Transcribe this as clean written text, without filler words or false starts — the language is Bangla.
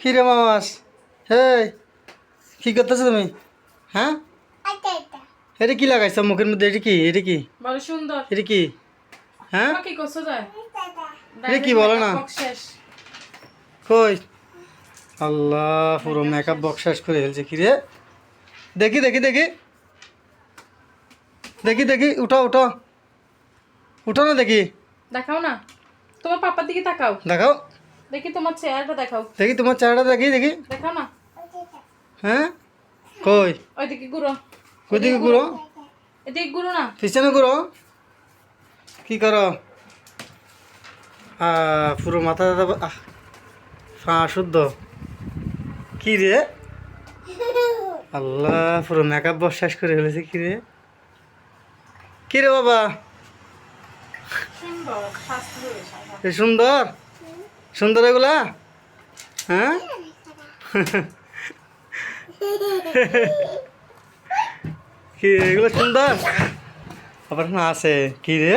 কি রে মামাস? হেই, কি করতেছো তুমি? হ্যাঁ, এটা কি লাগাইছো মুখের মধ্যে? এটা কি? এটা কি? বড় সুন্দর। এটা কি? হ্যাঁ, কি করছো যায়? এটা কি বলো না? শেষ। কই? আল্লাহ, পুরো Makeup মেকআপ শেষ। বক্স শেষ করে ফেলছে। কি রে? দেখি দেখি দেখি দেখি দেখি, উঠো উঠো উঠো না, দেখি দেখাও না, তোমার পাপার দিকে তাকাও। দেখাও, দেখি তোমার চেহারাটা দেখাও। দেখি তোমার চেহারাটা দেখি দেখি। দেখাও না। হ্যাঁ, কই? ওইদিকে ঘুরো। ওইদিকে ঘুরো, এদিকে ঘুরো না। পিছনে ঘুরো। কি করো? পুরো মাথা দাদা শুদ্ধ। কি রে? আল্লাহ, পুরো মেকআপ বক্স শেষ করে ফেলেছে। কি রে? কি রে বাবা? সুন্দর শাস্ত্রীয় শাড়ি। এ সুন্দর সুন্দর এগুলা। হ্যাঁ, কি রে, এগুলো সুন্দর? আবার না আছে। কি রে?